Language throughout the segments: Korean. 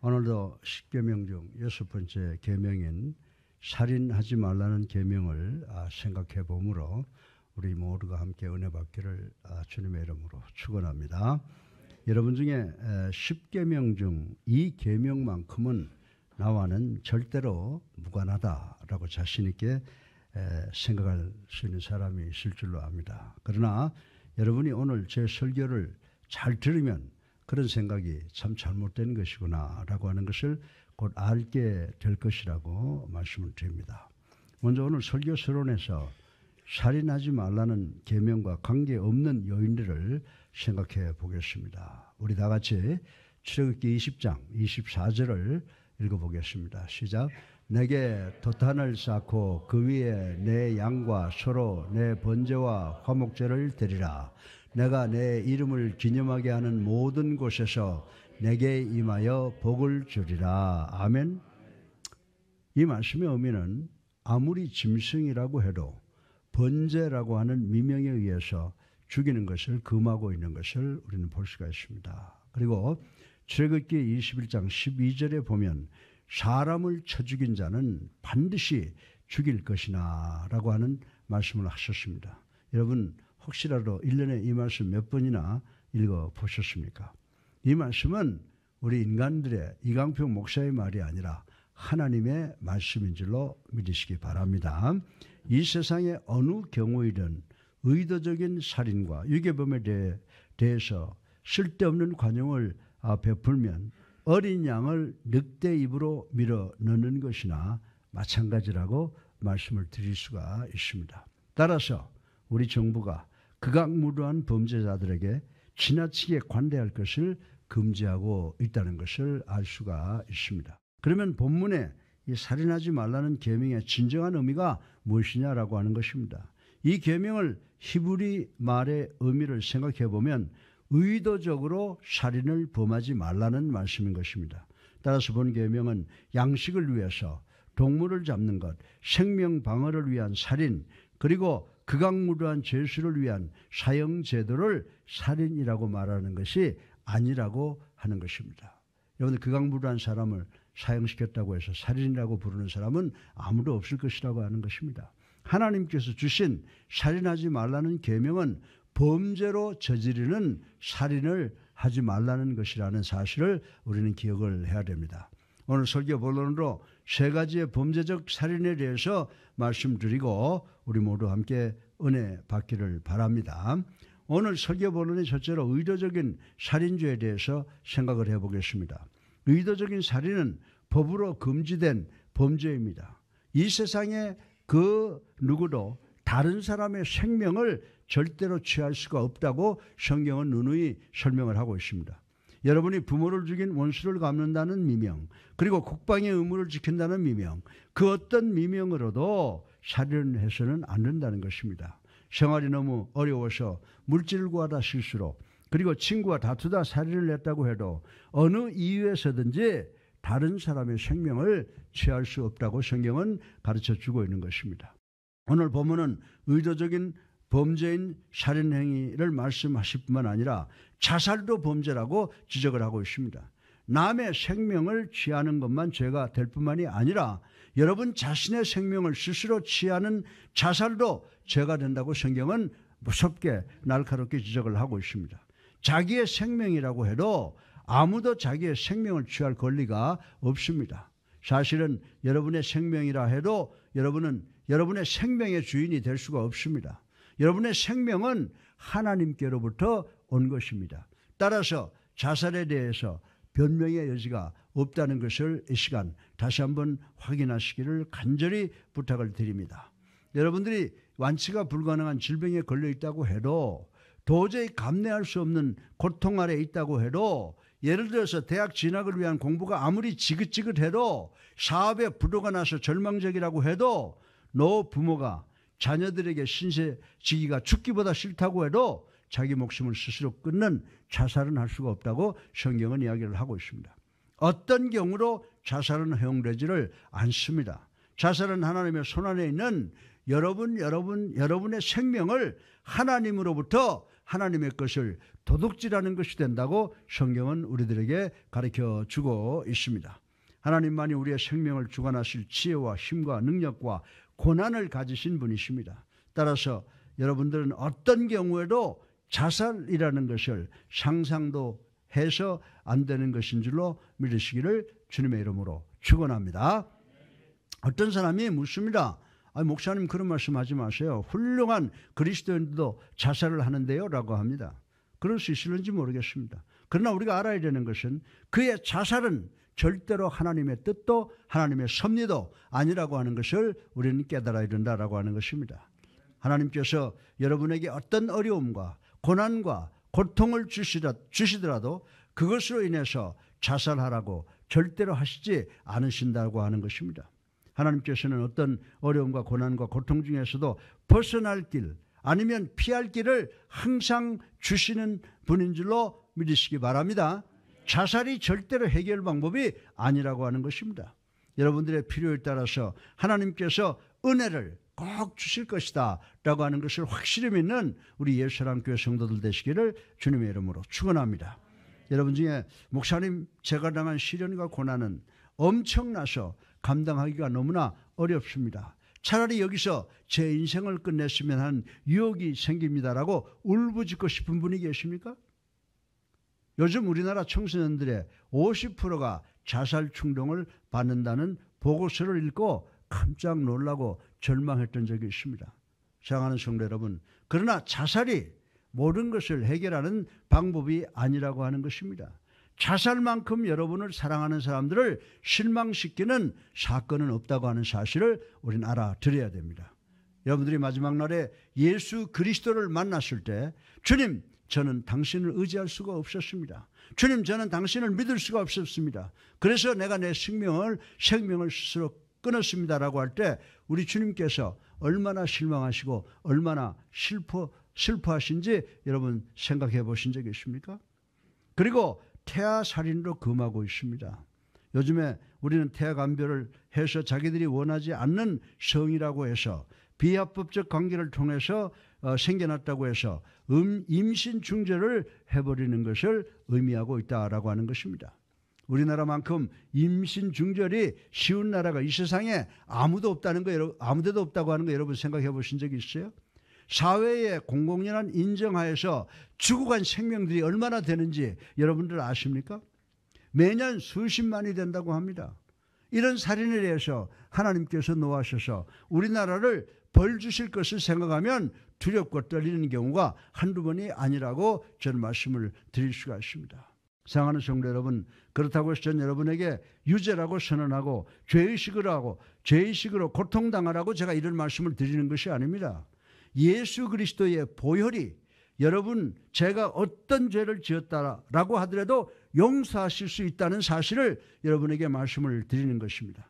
오늘도 10계명 중 6번째 계명인 살인하지 말라는 계명을 생각해 보므로 우리 모두가 함께 은혜 받기를 주님의 이름으로 축원합니다. 여러분 중에 10계명 중 이 계명만큼은 나와는 절대로 무관하다라고 자신 있게 생각할 수 있는 사람이 있을 줄로 압니다. 그러나 여러분이 오늘 제 설교를 잘 들으면 그런 생각이 참 잘못된 것이구나 라고 하는 것을 곧 알게 될 것이라고 말씀을 드립니다. 먼저 오늘 설교 서론에서 살인하지 말라는 계명과 관계없는 요인들을 생각해 보겠습니다. 우리 다 같이 출애굽기 20장 24절을 읽어보겠습니다. 시작. 내게 도탄을 쌓고 그 위에 내 양과 소로 내 번제와 화목제를 드리라. 내가 내 이름을 기념하게 하는 모든 곳에서 내게 임하여 복을 주리라. 아멘. 이 말씀의 의미는 아무리 짐승이라고 해도 번제라고 하는 미명에 의해서 죽이는 것을 금하고 있는 것을 우리는 볼 수가 있습니다. 그리고 출애굽기 21장 12절에 보면 사람을 쳐 죽인 자는 반드시 죽일 것이나 라고 하는 말씀을 하셨습니다. 여러분 혹시라도 1년에 이 말씀 몇 번이나 읽어보셨습니까? 이 말씀은 우리 인간들의 이강평 목사의 말이 아니라 하나님의 말씀인 줄로 믿으시기 바랍니다. 이 세상의 어느 경우이든 의도적인 살인과 유괴범에 대해서 쓸데없는 관용을 베풀면 어린 양을 늑대 입으로 밀어 넣는 것이나 마찬가지라고 말씀을 드릴 수가 있습니다. 따라서 우리 정부가 극악무도한 범죄자들에게 지나치게 관대할 것을 금지하고 있다는 것을 알 수가 있습니다. 그러면 본문에 이 살인하지 말라는 계명의 진정한 의미가 무엇이냐라고 하는 것입니다. 이 계명을 히브리 말의 의미를 생각해 보면 의도적으로 살인을 범하지 말라는 말씀인 것입니다. 따라서 본 계명은 양식을 위해서 동물을 잡는 것, 생명 방어를 위한 살인, 그리고 극악무도한 죄수를 위한 사형 제도를 살인이라고 말하는 것이 아니라고 하는 것입니다. 여러분들 극악무도한 사람을 사형시켰다고 해서 살인이라고 부르는 사람은 아무도 없을 것이라고 하는 것입니다. 하나님께서 주신 살인하지 말라는 계명은 범죄로 저지르는 살인을 하지 말라는 것이라는 사실을 우리는 기억을 해야 됩니다. 오늘 설교 본론으로 세 가지의 범죄적 살인에 대해서 말씀드리고 우리 모두 함께 은혜 받기를 바랍니다. 오늘 설교 본론의 첫째로 의도적인 살인죄에 대해서 생각을 해보겠습니다. 의도적인 살인은 법으로 금지된 범죄입니다. 이 세상에 그 누구도 다른 사람의 생명을 절대로 취할 수가 없다고 성경은 누누이 설명을 하고 있습니다. 여러분이 부모를 죽인 원수를 갚는다는 미명, 그리고 국방의 의무를 지킨다는 미명, 그 어떤 미명으로도 살인을 해서는 안 된다는 것입니다. 생활이 너무 어려워서 물질을 구하다 실수로, 그리고 친구와 다투다 살인을 했다고 해도 어느 이유에서든지 다른 사람의 생명을 취할 수 없다고 성경은 가르쳐주고 있는 것입니다. 오늘 본문은 의도적인 범죄인 살인행위를 말씀하실 뿐만 아니라 자살도 범죄라고 지적을 하고 있습니다. 남의 생명을 취하는 것만 죄가 될 뿐만이 아니라 여러분 자신의 생명을 스스로 취하는 자살도 죄가 된다고 성경은 무섭게 날카롭게 지적을 하고 있습니다. 자기의 생명이라고 해도 아무도 자기의 생명을 취할 권리가 없습니다. 사실은 여러분의 생명이라 해도 여러분은 여러분의 생명의 주인이 될 수가 없습니다. 여러분의 생명은 하나님께로부터 온 것입니다. 따라서 자살에 대해서 변명의 여지가 없다는 것을 이 시간 다시 한번 확인하시기를 간절히 부탁을 드립니다. 여러분들이 완치가 불가능한 질병에 걸려 있다고 해도, 도저히 감내할 수 없는 고통 아래 있다고 해도, 예를 들어서 대학 진학을 위한 공부가 아무리 지긋지긋해도, 사업에 불효가 나서 절망적이라고 해도, 너 부모가 자녀들에게 신세지기가 죽기보다 싫다고 해도 자기 목숨을 스스로 끊는 자살은 할 수가 없다고 성경은 이야기를 하고 있습니다. 어떤 경우로 자살은 허용되지를 않습니다. 자살은 하나님의 손안에 있는 여러분의 생명을 하나님으로부터 하나님의 것을 도둑질하는 것이 된다고 성경은 우리들에게 가르쳐 주고 있습니다. 하나님만이 우리의 생명을 주관하실 지혜와 힘과 능력과 고난을 가지신 분이십니다. 따라서 여러분들은 어떤 경우에도 자살이라는 것을 상상도 해서 안 되는 것인 줄로 믿으시기를 주님의 이름으로 축원합니다. 어떤 사람이 묻습니다. 목사님 그런 말씀하지 마세요. 훌륭한 그리스도인들도 자살을 하는데요 라고 합니다. 그럴 수 있을는지 모르겠습니다. 그러나 우리가 알아야 되는 것은 그의 자살은 절대로 하나님의 뜻도 하나님의 섭리도 아니라고 하는 것을 우리는 깨달아야 된다라고 하는 것입니다. 하나님께서 여러분에게 어떤 어려움과 고난과 고통을 주시더라도 그것으로 인해서 자살하라고 절대로 하시지 않으신다고 하는 것입니다. 하나님께서는 어떤 어려움과 고난과 고통 중에서도 벗어날 길 아니면 피할 길을 항상 주시는 분인 줄로 믿으시기 바랍니다. 자살이 절대로 해결 방법이 아니라고 하는 것입니다. 여러분들의 필요에 따라서 하나님께서 은혜를 꼭 주실 것이다 라고 하는 것을 확실히 믿는 우리 예수사랑교회 성도들 되시기를 주님의 이름으로 축원합니다. 여러분 중에 목사님 제가 당한 시련과 고난은 엄청나서 감당하기가 너무나 어렵습니다. 차라리 여기서 제 인생을 끝냈으면 하는 유혹이 생깁니다라고 울부짖고 싶은 분이 계십니까? 요즘 우리나라 청소년들의 50%가 자살 충동을 받는다는 보고서를 읽고 깜짝 놀라고 절망했던 적이 있습니다. 사랑하는 성도 여러분, 그러나 자살이 모든 것을 해결하는 방법이 아니라고 하는 것입니다. 자살만큼 여러분을 사랑하는 사람들을 실망시키는 사건은 없다고 하는 사실을 우리는 알아들어야 됩니다. 여러분들이 마지막 날에 예수 그리스도를 만났을 때 주님, 저는 당신을 의지할 수가 없었습니다. 주님, 저는 당신을 믿을 수가 없었습니다. 그래서 내가 내 생명을 스스로 끊었습니다라고 할 때 우리 주님께서 얼마나 실망하시고 얼마나 슬퍼하신지 여러분 생각해 보신 적이 있습니까? 그리고 태아살인으로 금하고 있습니다. 요즘에 우리는 태아간별을 해서 자기들이 원하지 않는 성이라고 해서 비합법적 관계를 통해서 생겨났다고 해서 임신 중절을 해버리는 것을 의미하고 있다라고 하는 것입니다. 우리나라만큼 임신 중절이 쉬운 나라가 이 세상에 아무도 없다는 거, 아무데도 없다고 하는 거 여러분 생각해 보신 적이 있어요? 사회의 공공연한 인정하에서 죽어간 생명들이 얼마나 되는지 여러분들 아십니까? 매년 수십만이 된다고 합니다. 이런 살인에 대해서 하나님께서 노하셔서 우리나라를 벌 주실 것을 생각하면 두렵고 떨리는 경우가 한두 번이 아니라고 저는 말씀을 드릴 수가 있습니다. 사랑하는 성도 여러분, 그렇다고 해서 저는 여러분에게 유죄라고 선언하고 죄의식으로 고통당하라고 제가 이런 말씀을 드리는 것이 아닙니다. 예수 그리스도의 보혈이 여러분 제가 어떤 죄를 지었다라고 하더라도 용서하실 수 있다는 사실을 여러분에게 말씀을 드리는 것입니다.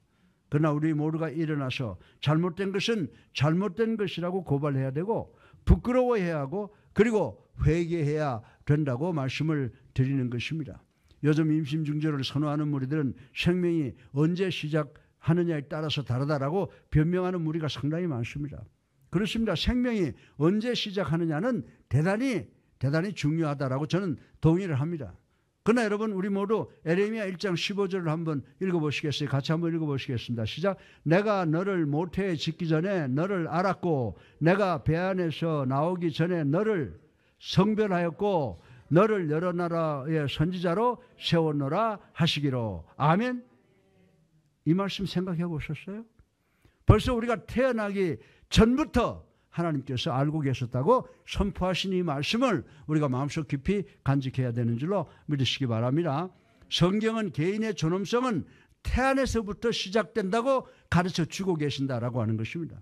그러나 우리 모두가 일어나서 잘못된 것은 잘못된 것이라고 고발해야 되고 부끄러워해야 하고 그리고 회개해야 된다고 말씀을 드리는 것입니다. 요즘 임신 중절을 선호하는 무리들은 생명이 언제 시작하느냐에 따라서 다르다라고 변명하는 무리가 상당히 많습니다. 그렇습니다. 생명이 언제 시작하느냐는 대단히 중요하다라고 저는 동의를 합니다. 그러나 여러분 우리 모두 에레미야 1장 15절을 한번 읽어보시겠어요? 같이 한번 읽어보시겠습니다. 시작. 내가 너를 모태에 짓기 전에 너를 알았고 내가 배 안에서 나오기 전에 너를 성별하였고 너를 여러 나라의 선지자로 세웠노라 하시기로. 아멘. 이 말씀 생각해 보셨어요? 벌써 우리가 태어나기 전부터 하나님께서 알고 계셨다고 선포하신 이 말씀을 우리가 마음속 깊이 간직해야 되는 줄로 믿으시기 바랍니다. 성경은 개인의 존엄성은 태안에서부터 시작된다고 가르쳐 주고 계신다라고 하는 것입니다.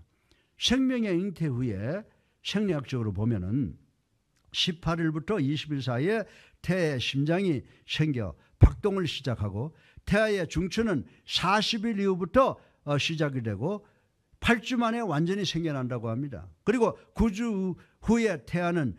생명의 잉태 후에 생리학적으로 보면은 18일부터 20일 사이에 태아의 심장이 생겨 박동을 시작하고 태아의 중추는 40일 이후부터 시작이 되고 8주 만에 완전히 생겨난다고 합니다. 그리고 9주 후에 태아는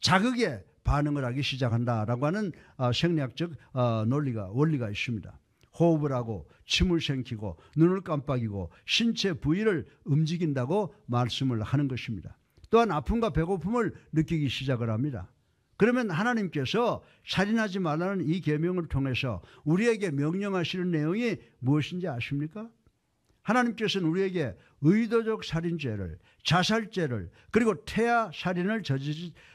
자극에 반응을 하기 시작한다라고 하는 생리학적 원리가 있습니다. 호흡을 하고 침을 삼키고 눈을 깜빡이고 신체 부위를 움직인다고 말씀을 하는 것입니다. 또한 아픔과 배고픔을 느끼기 시작을 합니다. 그러면 하나님께서 살인하지 말라는 이 계명을 통해서 우리에게 명령하시는 내용이 무엇인지 아십니까? 하나님께서는 우리에게 의도적 살인죄를, 자살죄를, 그리고 태아 살인을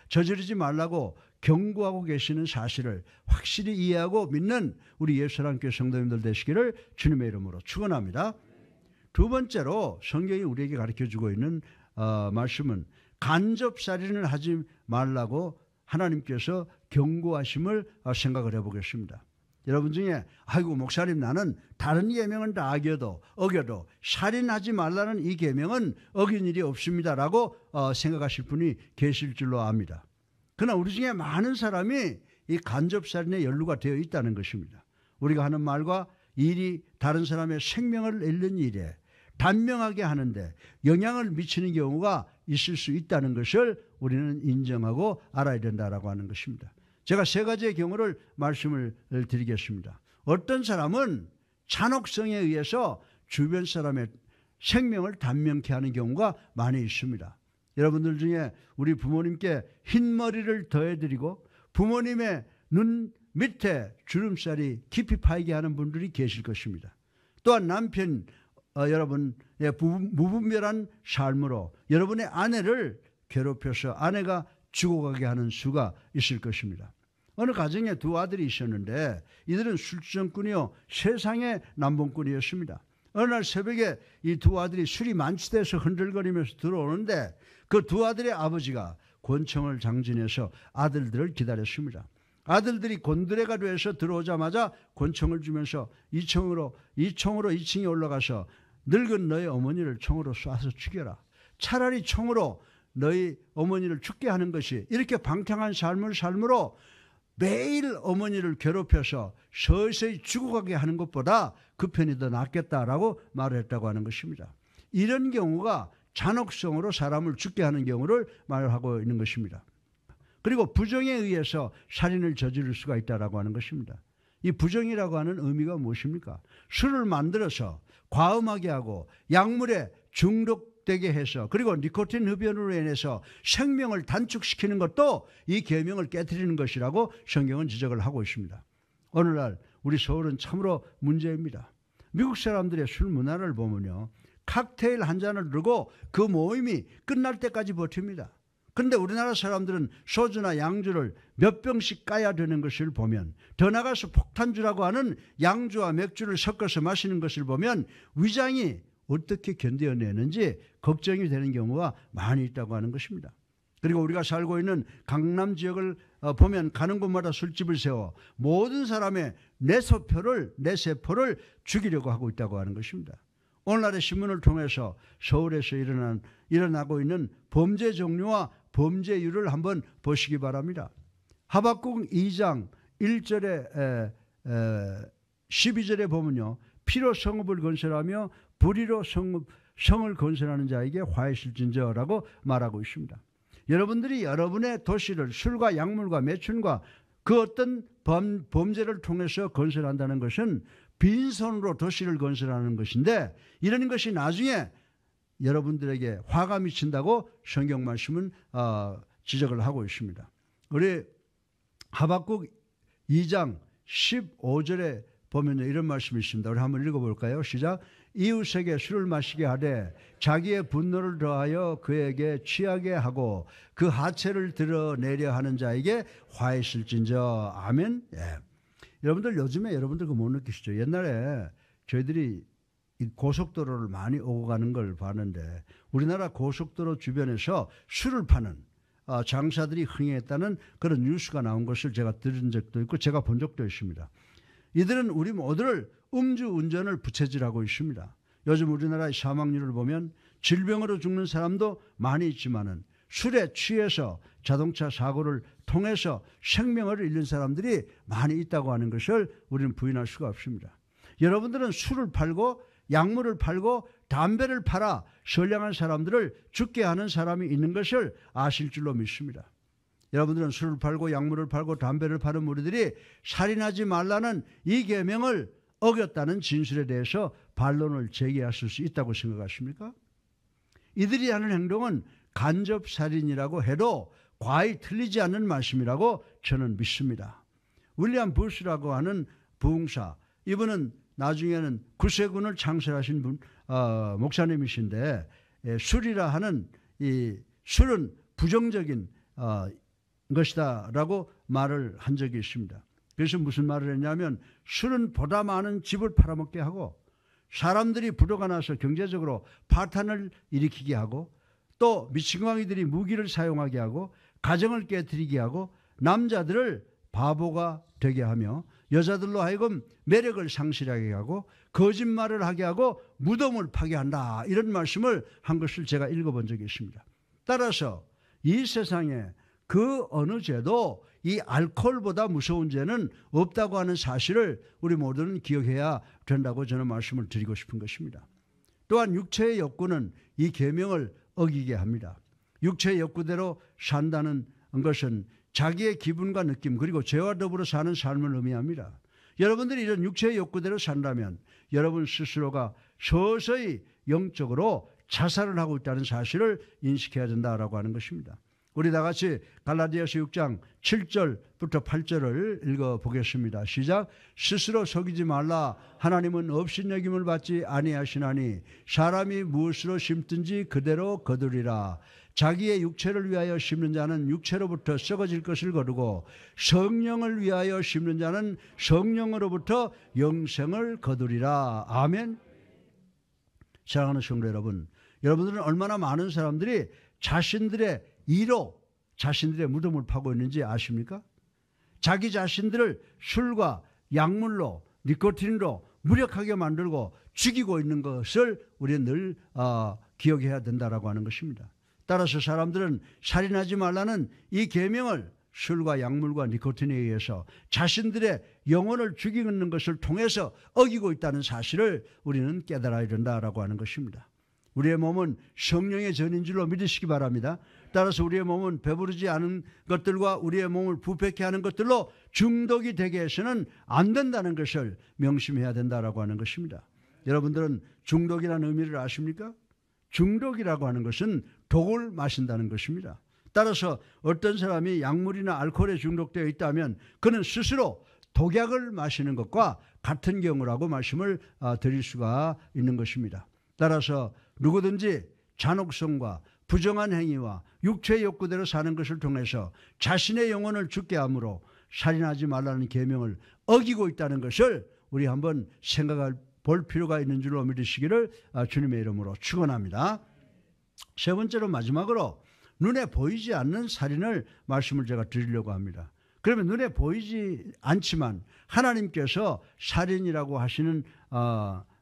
저지르지 말라고 경고하고 계시는 사실을 확실히 이해하고 믿는 우리 예수님께 성도님들 되시기를 주님의 이름으로 축원합니다. 두 번째로 성경이 우리에게 가르쳐주고 있는 말씀은 간접살인을 하지 말라고 하나님께서 경고하심을 생각을 해보겠습니다. 여러분 중에 아이고 목사님 나는 다른 계명은 다 어겨도 살인하지 말라는 이 계명은 어긴 일이 없습니다라고 생각하실 분이 계실 줄로 압니다. 그러나 우리 중에 많은 사람이 이 간접살인에 연루가 되어 있다는 것입니다. 우리가 하는 말과 일이 다른 사람의 생명을 잃는 일에 단명하게 하는데 영향을 미치는 경우가 있을 수 있다는 것을 우리는 인정하고 알아야 된다라고 하는 것입니다. 제가 세 가지의 경우를 말씀을 드리겠습니다. 어떤 사람은 잔혹성에 의해서 주변 사람의 생명을 단명케 하는 경우가 많이 있습니다. 여러분들 중에 우리 부모님께 흰머리를 더해드리고 부모님의 눈 밑에 주름살이 깊이 파이게 하는 분들이 계실 것입니다. 또한 남편 여러분의 무분별한 삶으로 여러분의 아내를 괴롭혀서 아내가 죽어가게 하는 수가 있을 것입니다. 어느 가정에 두 아들이 있었는데 이들은 술주정꾼이요 세상의 남봉꾼이었습니다. 어느 날 새벽에 이 두 아들이 술이 만취돼서 흔들거리면서 들어오는데 그 두 아들의 아버지가 권총을 장전해서 아들들을 기다렸습니다. 아들들이 곤드레가 돼서 들어오자마자 권총을 주면서 이 총으로 2층에 올라가서 늙은 너희 어머니를 총으로 쏴서 죽여라. 차라리 총으로 너희 어머니를 죽게 하는 것이 이렇게 방탕한 삶으로 매일 어머니를 괴롭혀서 서서히 죽어가게 하는 것보다 그 편이 더 낫겠다라고 말을 했다고 하는 것입니다. 이런 경우가 잔혹성으로 사람을 죽게 하는 경우를 말하고 있는 것입니다. 그리고 부정에 의해서 살인을 저지를 수가 있다라고 하는 것입니다. 이 부정이라고 하는 의미가 무엇입니까? 술을 만들어서 과음하게 하고 약물에 중독되게 해서 그리고 니코틴 흡연으로 인해서 생명을 단축시키는 것도 이 계명을 깨트리는 것이라고 성경은 지적을 하고 있습니다. 오늘날 우리 서울은 참으로 문제입니다. 미국 사람들의 술 문화를 보면요. 칵테일 한 잔을 들고 그 모임이 끝날 때까지 버팁니다. 그런데 우리나라 사람들은 소주나 양주를 몇 병씩 까야 되는 것을 보면 더 나가서 폭탄주라고 하는 양주와 맥주를 섞어서 마시는 것을 보면 위장이 어떻게 견뎌내는지 걱정이 되는 경우가 많이 있다고 하는 것입니다. 그리고 우리가 살고 있는 강남 지역을 보면 가는 곳마다 술집을 세워 모든 사람의 뇌세포를 죽이려고 하고 있다고 하는 것입니다. 오늘날의 신문을 통해서 서울에서 일어나고 있는 범죄 종류와 범죄율을 한번 보시기 바랍니다. 하박국 2장 1절에 12절에 보면요. 피로 성읍을 건설하며 불의로 성을 건설하는 자에게 화이실진저라고 말하고 있습니다. 여러분들이 여러분의 도시를 술과 약물과 매춘과 그 어떤 범죄를 통해서 건설한다는 것은 빈손으로 도시를 건설하는 것인데 이런 것이 나중에 여러분들에게 화가 미친다고 성경 말씀은 지적을 하고 있습니다. 우리 하박국 2장 15절에 보면 이런 말씀이 있습니다. 우리 한번 읽어볼까요? 시작. 이웃에게 술을 마시게 하되 자기의 분노를 더하여 그에게 취하게 하고 그 하체를 드러내려 하는 자에게 화이실진저. 아멘. 예. 여러분들 요즘에 여러분들 그거 못 느끼시죠? 옛날에 저희들이 이 고속도로를 많이 오고 가는 걸 봤는데 우리나라 고속도로 주변에서 술을 파는 장사들이 흥행했다는 그런 뉴스가 나온 것을 제가 들은 적도 있고 제가 본 적도 있습니다. 이들은 우리 모두를 음주운전을 부채질하고 있습니다. 요즘 우리나라의 사망률을 보면 질병으로 죽는 사람도 많이 있지만은 술에 취해서 자동차 사고를 통해서 생명을 잃는 사람들이 많이 있다고 하는 것을 우리는 부인할 수가 없습니다. 여러분들은 술을 팔고 약물을 팔고 담배를 팔아 선량한 사람들을 죽게 하는 사람이 있는 것을 아실 줄로 믿습니다. 여러분들은 술을 팔고 약물을 팔고 담배를 파는 무리들이 살인하지 말라는 이 계명을 어겼다는 진술에 대해서 반론을 제기하실 수 있다고 생각하십니까? 이들이 하는 행동은 간접살인이라고 해도 과히 틀리지 않는 말씀이라고 저는 믿습니다. 윌리엄 부스라고 하는 부흥사, 이분은 나중에는 구세군을 창설하신 분, 목사님이신데, 술이라 하는 이 술은 부정적인 것이다라고 말을 한 적이 있습니다. 그래서 무슨 말을 했냐면 술은 보다 많은 집을 팔아먹게 하고 사람들이 부도가 나서 경제적으로 파탄을 일으키게 하고 또 미친광이들이 무기를 사용하게 하고 가정을 깨트리게 하고 남자들을 바보가 되게 하며 여자들로 하여금 매력을 상실하게 하고 거짓말을 하게 하고 무덤을 파괴한다, 이런 말씀을 한 것을 제가 읽어본 적이 있습니다. 따라서 이 세상에 그 어느 죄도 이 알코올보다 무서운 죄는 없다고 하는 사실을 우리 모두는 기억해야 된다고 저는 말씀을 드리고 싶은 것입니다. 또한 육체의 욕구는 이 계명을 어기게 합니다. 육체의 욕구대로 산다는 것은 자기의 기분과 느낌 그리고 죄와 더불어 사는 삶을 의미합니다. 여러분들이 이런 육체의 욕구대로 산다면 여러분 스스로가 서서히 영적으로 자살을 하고 있다는 사실을 인식해야 된다라고 하는 것입니다. 우리 다 같이 갈라디아서 6장 7절부터 8절을 읽어보겠습니다. 시작. 스스로 속이지 말라. 하나님은 업신여김을 받지 아니하시나니 사람이 무엇으로 심든지 그대로 거두리라. 자기의 육체를 위하여 심는 자는 육체로부터 썩어질 것을 거두고 성령을 위하여 심는 자는 성령으로부터 영생을 거두리라. 아멘. 사랑하는 성도 여러분, 여러분들은 얼마나 많은 사람들이 자신들의 이로 자신들의 무덤을 파고 있는지 아십니까? 자기 자신들을 술과 약물로 니코틴으로 무력하게 만들고 죽이고 있는 것을 우리는 늘 기억해야 된다라고 하는 것입니다. 따라서 사람들은 살인하지 말라는 이 계명을 술과 약물과 니코틴에 의해서 자신들의 영혼을 죽이는 것을 통해서 어기고 있다는 사실을 우리는 깨달아야 된다라고 하는 것입니다. 우리의 몸은 성령의 전인 줄로 믿으시기 바랍니다. 따라서 우리의 몸은 배부르지 않은 것들과 우리의 몸을 부패케 하는 것들로 중독이 되게 해서는 안 된다는 것을 명심해야 된다라고 하는 것입니다. 여러분들은 중독이라는 의미를 아십니까? 중독이라고 하는 것은 독을 마신다는 것입니다. 따라서 어떤 사람이 약물이나 알코올에 중독되어 있다면 그는 스스로 독약을 마시는 것과 같은 경우라고 말씀을 드릴 수가 있는 것입니다. 따라서 누구든지 잔혹성과 부정한 행위와 육체의 욕구대로 사는 것을 통해서 자신의 영혼을 죽게 함으로 살인하지 말라는 계명을 어기고 있다는 것을 우리 한번 생각할 볼 필요가 있는 줄로 믿으시기를 주님의 이름으로 축원합니다. 세 번째로 마지막으로 눈에 보이지 않는 살인을 말씀을 제가 드리려고 합니다. 그러면 눈에 보이지 않지만 하나님께서 살인이라고 하시는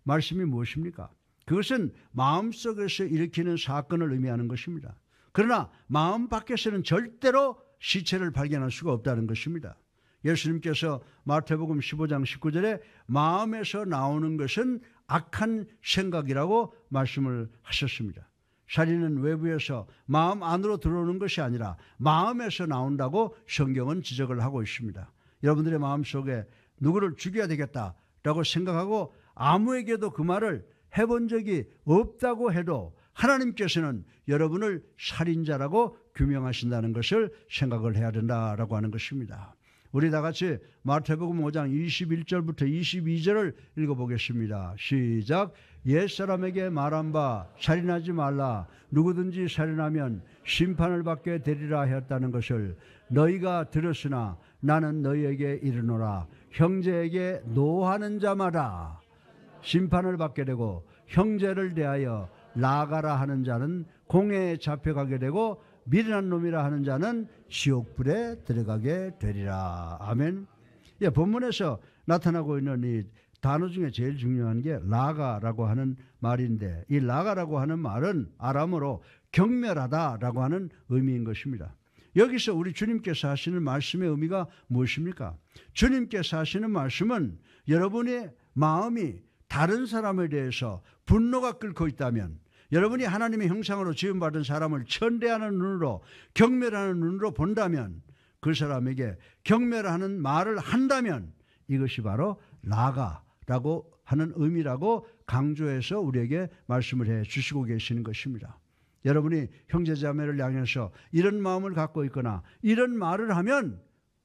말씀이 무엇입니까? 그것은 마음속에서 일으키는 사건을 의미하는 것입니다. 그러나 마음 밖에서는 절대로 시체를 발견할 수가 없다는 것입니다. 예수님께서 마태복음 15장 19절에 마음에서 나오는 것은 악한 생각이라고 말씀을 하셨습니다. 살인은 외부에서 마음 안으로 들어오는 것이 아니라 마음에서 나온다고 성경은 지적을 하고 있습니다. 여러분들의 마음속에 누구를 죽여야 되겠다라고 생각하고 아무에게도 그 말을 해본 적이 없다고 해도 하나님께서는 여러분을 살인자라고 규명하신다는 것을 생각을 해야 된다라고 하는 것입니다. 우리 다 같이 마태복음 5장 21절부터 22절을 읽어보겠습니다. 시작. 옛사람에게 말한 바 살인하지 말라. 누구든지 살인하면 심판을 받게 되리라 하였다는 것을 너희가 들었으나 나는 너희에게 이르노라. 형제에게 노하는 자마다 심판을 받게 되고 형제를 대하여 나가라 하는 자는 공회에 잡혀가게 되고 미련한 놈이라 하는 자는 지옥불에 들어가게 되리라. 아멘. 예, 본문에서 나타나고 있는 이 단어 중에 제일 중요한 게 라가라고 하는 말인데 이 라가라고 하는 말은 아람어로 경멸하다라고 하는 의미인 것입니다. 여기서 우리 주님께서 하시는 말씀의 의미가 무엇입니까? 주님께서 하시는 말씀은 여러분의 마음이 다른 사람에 대해서 분노가 끓고 있다면 여러분이 하나님의 형상으로 지음받은 사람을 천대하는 눈으로 경멸하는 눈으로 본다면 그 사람에게 경멸하는 말을 한다면 이것이 바로 라가라고 하는 의미라고 강조해서 우리에게 말씀을 해 주시고 계시는 것입니다. 여러분이 형제자매를 향해서 이런 마음을 갖고 있거나 이런 말을 하면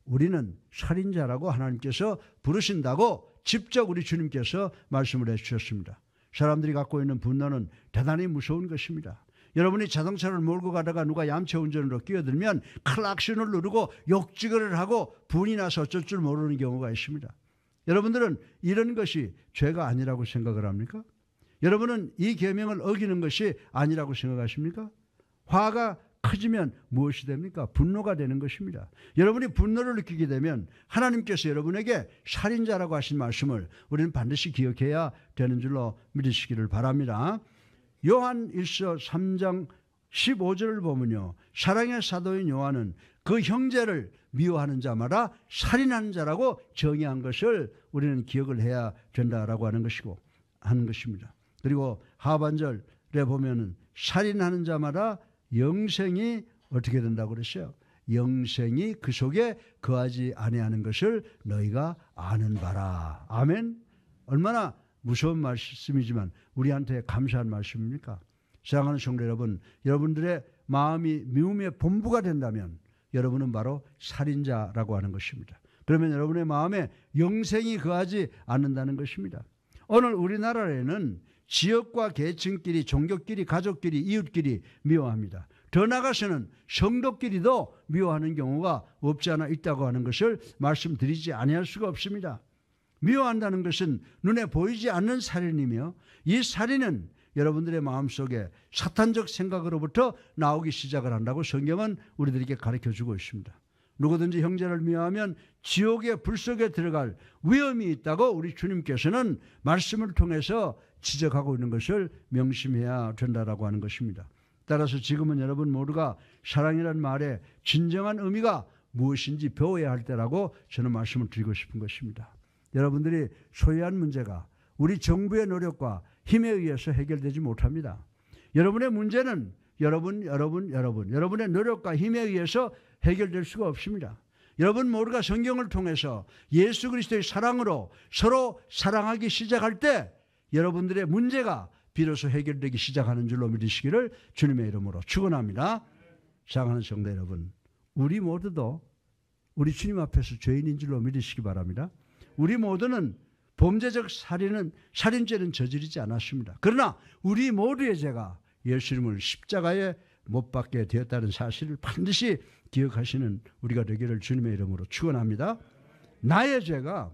우리는 살인자라고 하나님께서 부르신다고 직접 우리 주님께서 말씀을 해주셨습니다. 사람들이 갖고 있는 분노는 대단히 무서운 것입니다. 여러분이 자동차를 몰고 가다가 누가 얌체 운전으로 끼어들면 클락션을 누르고 욕지거리를 하고 분이 나서 어쩔 줄 모르는 경우가 있습니다. 여러분들은 이런 것이 죄가 아니라고 생각을 합니까? 여러분은 이 계명을 어기는 것이 아니라고 생각하십니까? 화가 커지면 무엇이 됩니까? 분노가 되는 것입니다. 여러분이 분노를 느끼게 되면 하나님께서 여러분에게 살인자라고 하신 말씀을 우리는 반드시 기억해야 되는 줄로 믿으시기를 바랍니다. 요한 1서 3장 15절을 보면요, 사랑의 사도인 요한은 그 형제를 미워하는 자마다 살인하는 자라고 정의한 것을 우리는 기억을 해야 된다라고 하는 것입니다. 그리고 하반절에 보면은 살인하는 자마다 영생이 어떻게 된다고 그랬어요? 영생이 그 속에 거하지 아니하는 것을 너희가 아는 바라. 아멘. 얼마나 무서운 말씀이지만 우리한테 감사한 말씀입니까? 사랑하는 성도 여러분, 여러분들의 마음이 미움의 본부가 된다면 여러분은 바로 살인자라고 하는 것입니다. 그러면 여러분의 마음에 영생이 거하지 않는다는 것입니다. 오늘 우리나라에는 지역과 계층끼리, 종교끼리, 가족끼리, 이웃끼리 미워합니다. 더 나아가서는 성도끼리도 미워하는 경우가 없지 않아 있다고 하는 것을 말씀드리지 아니할 수가 없습니다. 미워한다는 것은 눈에 보이지 않는 살인이며, 이 살인은 여러분들의 마음속에 사탄적 생각으로부터 나오기 시작을 한다고 성경은 우리들에게 가르쳐주고 있습니다. 누구든지 형제를 미워하면 지옥의 불 속에 들어갈 위험이 있다고 우리 주님께서는 말씀을 통해서 지적하고 있는 것을 명심해야 된다라고 하는 것입니다. 따라서 지금은 여러분 모두가 사랑이라는 말의 진정한 의미가 무엇인지 배워야 할 때라고 저는 말씀을 드리고 싶은 것입니다. 여러분들이 소유한 문제가 우리 정부의 노력과 힘에 의해서 해결되지 못합니다. 여러분의 문제는 여러분의 노력과 힘에 의해서 해결될 수가 없습니다. 여러분 모두가 성경을 통해서 예수 그리스도의 사랑으로 서로 사랑하기 시작할 때 여러분들의 문제가 비로소 해결되기 시작하는 줄로 믿으시기를 주님의 이름으로 축원합니다. 사랑하는 성도 여러분, 우리 모두도 우리 주님 앞에서 죄인인 줄로 믿으시기 바랍니다. 우리 모두는 범죄적 살인죄는 저지르지 않았습니다. 그러나 우리 모두의 죄가 예수님을 십자가에 못 박게 되었다는 사실을 반드시 기억하시는 우리가 되기를 주님의 이름으로 축원합니다. 나의 죄가,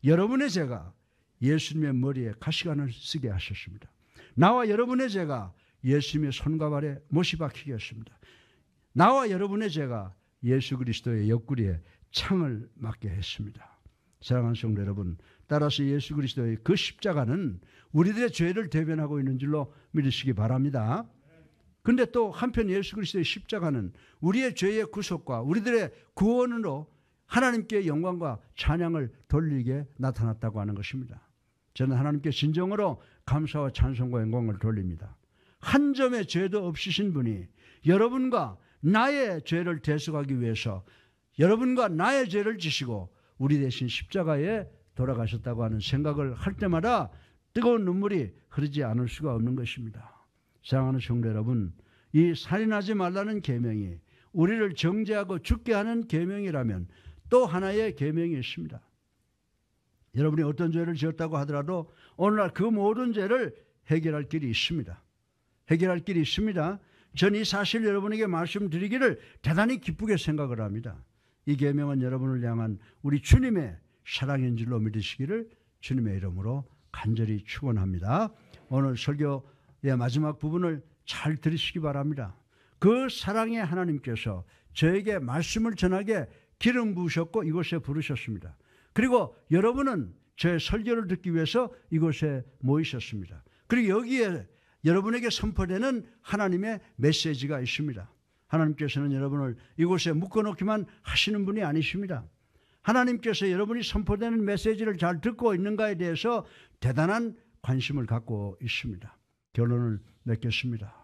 여러분의 죄가 예수님의 머리에 가시관을 쓰게 하셨습니다. 나와 여러분의 죄가 예수님의 손과 발에 못이 박히게 했습니다. 나와 여러분의 죄가 예수 그리스도의 옆구리에 창을 맞게 했습니다. 사랑하는 성도 여러분, 따라서 예수 그리스도의 그 십자가는 우리들의 죄를 대변하고 있는 줄로 믿으시기 바랍니다. 근데 또 한편 예수 그리스도의 십자가는 우리의 죄의 구속과 우리들의 구원으로 하나님께 영광과 찬양을 돌리게 나타났다고 하는 것입니다. 저는 하나님께 진정으로 감사와 찬송과 영광을 돌립니다. 한 점의 죄도 없으신 분이 여러분과 나의 죄를 대속하기 위해서 여러분과 나의 죄를 지시고 우리 대신 십자가에 돌아가셨다고 하는 생각을 할 때마다 뜨거운 눈물이 흐르지 않을 수가 없는 것입니다. 사랑하는 성도 여러분, 이 살인하지 말라는 계명이 우리를 정죄하고 죽게 하는 계명이라면 또 하나의 계명이 있습니다. 여러분이 어떤 죄를 지었다고 하더라도 오늘날 그 모든 죄를 해결할 길이 있습니다. 해결할 길이 있습니다. 전 이 사실 여러분에게 말씀드리기를 대단히 기쁘게 생각을 합니다. 이 계명은 여러분을 향한 우리 주님의 사랑인 줄로 믿으시기를 주님의 이름으로 간절히 축원합니다. 오늘 설교의 마지막 부분을 잘 들으시기 바랍니다. 그 사랑의 하나님께서 저에게 말씀을 전하게 기름 부으셨고 이곳에 부르셨습니다. 그리고 여러분은 제 설교를 듣기 위해서 이곳에 모이셨습니다. 그리고 여기에 여러분에게 선포되는 하나님의 메시지가 있습니다. 하나님께서는 여러분을 이곳에 묶어놓기만 하시는 분이 아니십니다. 하나님께서 여러분이 선포되는 메시지를 잘 듣고 있는가에 대해서 대단한 관심을 갖고 있습니다. 결론을 맺겠습니다.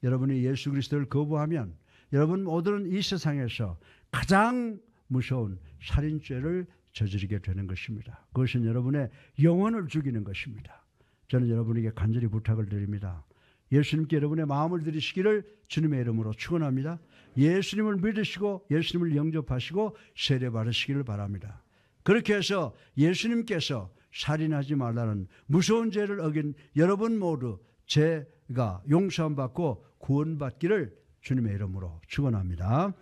여러분이 예수 그리스도를 거부하면 여러분 모두는 이 세상에서 가장 무서운 살인죄를 저지르게 되는 것입니다. 그것은 여러분의 영혼을 죽이는 것입니다. 저는 여러분에게 간절히 부탁을 드립니다. 예수님께 여러분의 마음을 드리시기를 주님의 이름으로 축원합니다. 예수님을 믿으시고 예수님을 영접하시고 세례 받으시기를 바랍니다. 그렇게 해서 예수님께서 살인하지 말라는 무서운 죄를 어긴 여러분 모두 죄가 용서함 받고 구원받기를 주님의 이름으로 축원합니다.